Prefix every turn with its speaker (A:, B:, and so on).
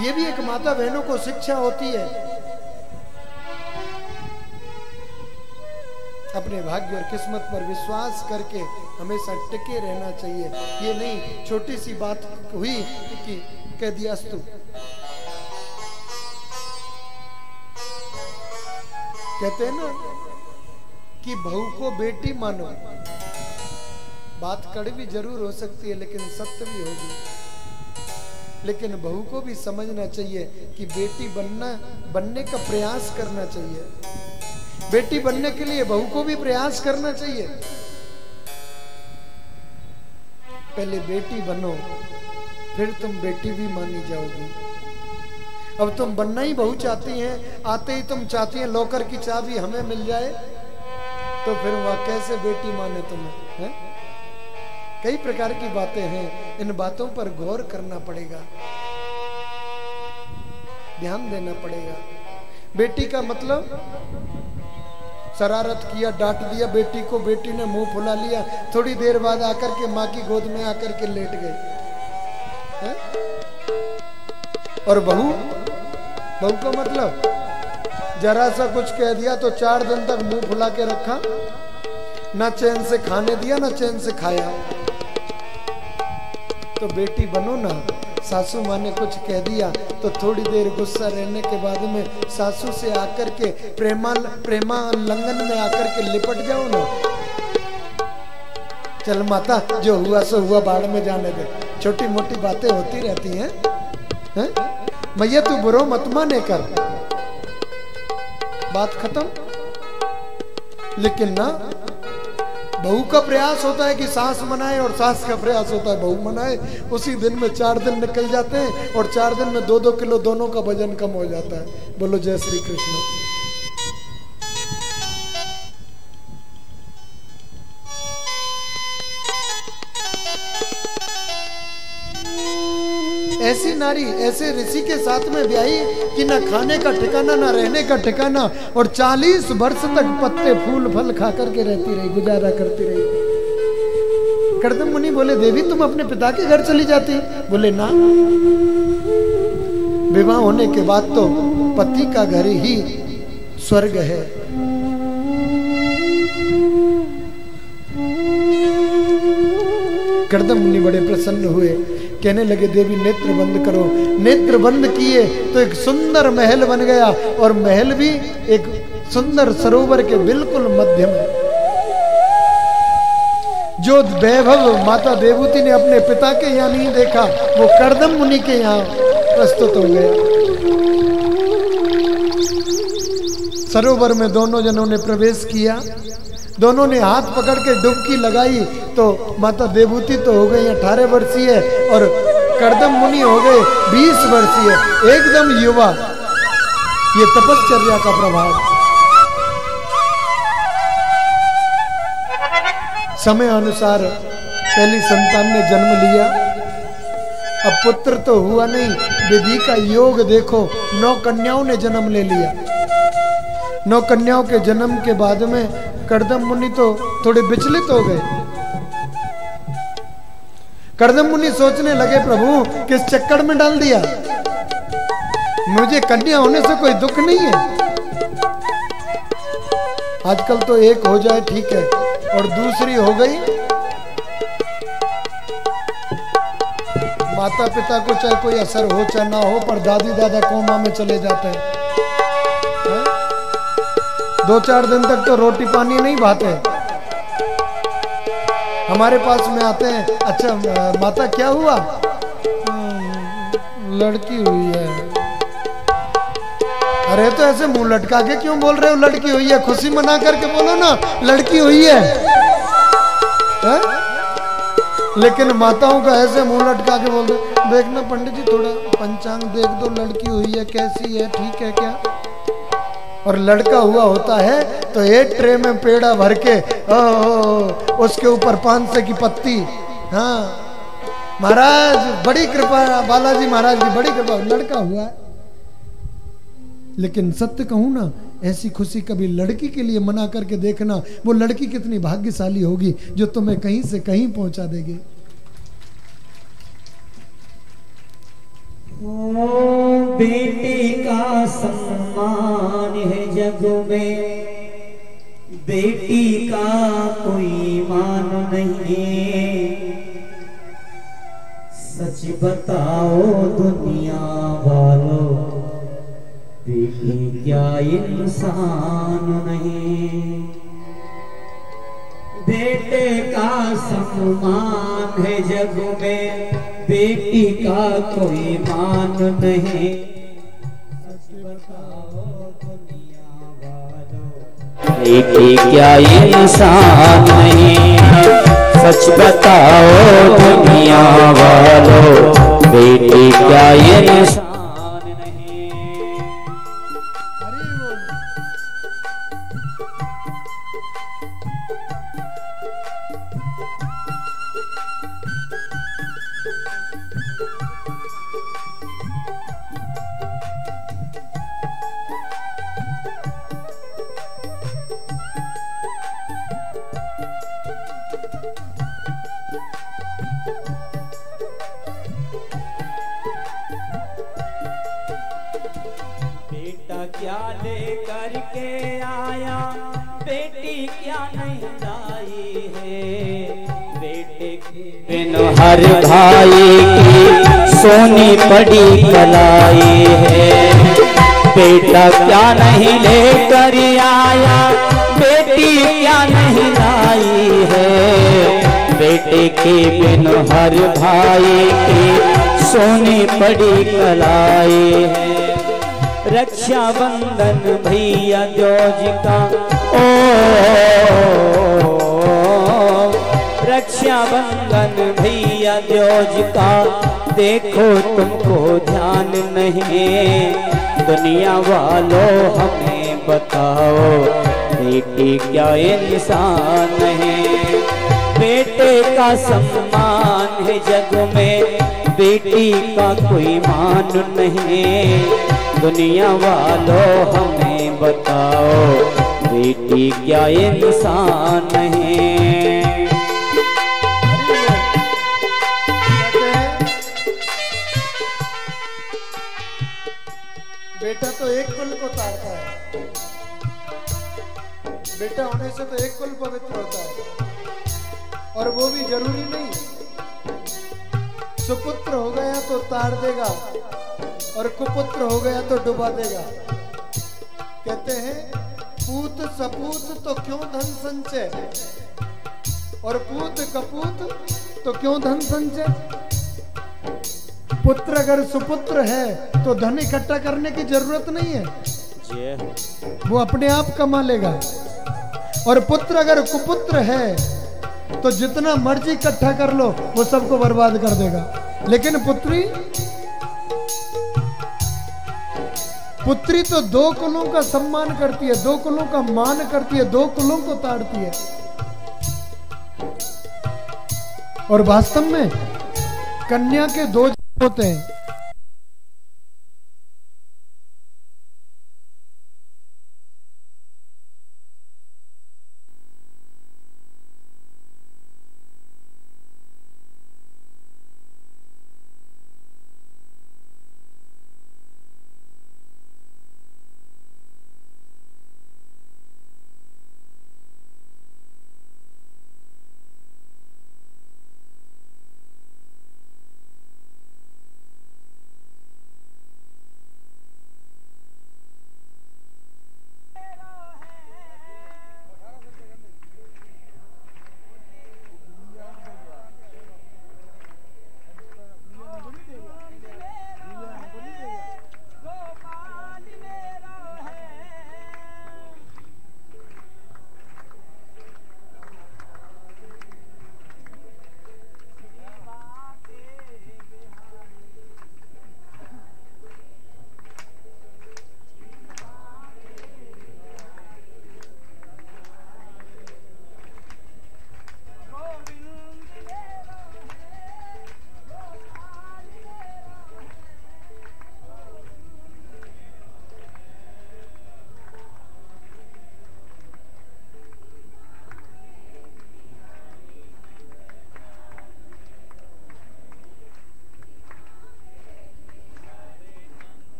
A: ये भी एक माता बहनों को शिक्षा होती है। अपने भाग्य और किस्मत पर विश्वास करके हमेशा टिके रहना चाहिए। ये नहीं छोटी सी बात हुई कि कह दिया अस्तु। कहते हैं ना कि बहू को बेटी मानो। बात कड़वी जरूर हो सकती है लेकिन सत्य भी होगी। लेकिन बहू को भी समझना चाहिए कि बेटी बनने का प्रयास करना चाहिए। बेटी बनने के लिए बहू को भी प्रयास करना चाहिए। पहले बेटी बनो, फिर तुम बेटी भी मानी जाओगी। अब तुम बनना ही बहू चाहती हैं, आते ही तुम चाहती हैं लॉकर की चाबी हमें मिल जाए, तो फिर वह कैसे बेटी माने तुम्हें? है? कई प्रकार की बातें हैं, इन बातों पर गौर करना पड़ेगा, ध्यान देना पड़ेगा। बेटी का मतलब शरारत किया, डांट दिया बेटी को, बेटी ने मुंह फुला लिया, थोड़ी देर बाद आकर के माँ की गोद में आकर के लेट गए। और बहू का मतलब जरा सा कुछ कह दिया तो 4 दिन तक मुंह फुला के रखा, ना चैन से खाने दिया ना चैन से खाया। तो बेटी बनो ना, सासू माँ ने कुछ कह दिया तो थोड़ी देर गुस्सा रहने के बाद में सासू से आकर के प्रेमालंघन में आकर के लिपट जाओ ना। चल माता जो हुआ सो हुआ, बाढ़ में जाने दे। छोटी मोटी बातें होती रहती हैं, हैं? मैया तू बुरो मत माने कर, बात खत्म। लेकिन ना बहू का प्रयास होता है कि सास मनाए और सास का प्रयास होता है बहू मनाए। उसी दिन में 4 दिन निकल जाते हैं और 4 दिन में 2-2 किलो दोनों का वजन कम हो जाता है। बोलो जय श्री कृष्ण। ऐसी नारी ऐसे ऋषि के साथ में ब्याही कि ना खाने का ठिकाना ना रहने का ठिकाना, और 40 वर्ष तक पत्ते फूल फल खा करके रहती रही, गुजारा करती रही। कर्दम मुनि बोले देवी तुम अपने पिता के घर चली जाती? बोले ना, विवाह होने के बाद तो पति का घर ही स्वर्ग है। कर्दम मुनि बड़े प्रसन्न हुए, कहने लगे देवी नेत्र बंद करो। नेत्र बंद किए तो एक सुंदर महल बन गया, और महल भी एक सुंदर सरोवर के बिल्कुल मध्य में। जो वैभव माता देवूति ने अपने पिता के यहाँ नहीं देखा वो कर्दम मुनि के यहाँ प्रस्तुत हो गया। सरोवर में दोनों जनों ने प्रवेश किया, दोनों ने हाथ पकड़ के डुबकी लगाई तो माता देवूति तो हो गई 18 वर्षीय और कर्दम मुनि हो गए 20 वर्षीय, एकदम युवा। ये तपश्चर्या का प्रभाव। समय अनुसार पहली संतान ने जन्म लिया। अब पुत्र तो हुआ नहीं, विधि का योग देखो, 9 कन्याओं ने जन्म ले लिया। 9 कन्याओं के जन्म के बाद में कर्दम मुनि तो थोड़े विचलित हो गए। कर्दम मुनि सोचने लगे प्रभु किस चक्कर में डाल दिया, मुझे कन्या होने से कोई दुख नहीं है। आजकल तो एक हो जाए ठीक है, और दूसरी हो गई, माता पिता को चाहे कोई असर हो चाहे ना हो, पर दादी दादा कोमा में चले जाते हैं। 2-4 दिन तक तो रोटी पानी नहीं भाते। हमारे पास में आते हैं, अच्छा माता क्या हुआ? लड़की हुई है। अरे तो ऐसे मुंह लटका के क्यों बोल रहे हो लड़की हुई है? खुशी मना करके बोलो ना लड़की हुई है, है? लेकिन माताओं का ऐसे मुंह लटका के बोल दो, देखना पंडित जी थोड़ा पंचांग देख दो, लड़की हुई है कैसी है, ठीक है क्या? और लड़का हुआ होता है तो एक ट्रे में पेड़ा भर के उसके ऊपर 500 की पत्ती। हाँ महाराज बड़ी कृपा, बालाजी महाराज की बड़ी कृपा, लड़का हुआ है। लेकिन सत्य कहूं ना, ऐसी खुशी कभी लड़की के लिए मना करके देखना, वो लड़की कितनी भाग्यशाली होगी जो तुम्हें कहीं से कहीं पहुंचा देगी।
B: बेटे का सम्मान है जग में, बेटी का कोई मान नहीं। सच बताओ दुनिया वालों, बेटी क्या इंसान नहीं। बेटे का सम्मान है जग में, बेटी का कोई मान नहीं। सच बताओ दुनिया वालों, बेटी क्या इंसान नहीं। सच बताओ दुनिया वालों, बेटी क्या इंसान। क्या लेकर के आया, बेटी क्या नहीं लाई है। बेटे के बिन हर भाई की सोनी पड़ी कलाई है। बेटा क्या नहीं लेकर आया, बेटी क्या नहीं लाई है। बेटे के बिन हर भाई की सोनी पड़ी कलाई है। रक्षाबंधन भैया जोज का ओ, रक्षाबंधन भैया जोज का देखो तुमको ध्यान नहीं। दुनिया वालों हमें बताओ, बेटी क्या इंसान है। बेटे का सम्मान है जग में, बेटी का कोई मान नहीं। दुनिया वालों हमें बताओ, बेटी क्या इंसान है।
A: बेटा तो एक कुल को तारता है, बेटा होने से तो एक कुल पवित्र होता है। और वो भी जरूरी नहीं, सुपुत्र हो गया तो तार देगा और कुपुत्र हो गया तो डुबा देगा। कहते हैं पूत सपूत तो क्यों धन संचय, और पूत कपूत तो क्यों धन संचय। पुत्र अगर सुपुत्र है तो धन इकट्ठा करने की जरूरत नहीं है, वो अपने आप कमा लेगा। और पुत्र अगर कुपुत्र है तो जितना मर्जी इकट्ठा कर लो वो सबको बर्बाद कर देगा। लेकिन पुत्री तो दो कुलों का सम्मान करती है, दो कुलों का मान करती है, दो कुलों को ताड़ती है। और वास्तव में कन्या के दो होते हैं,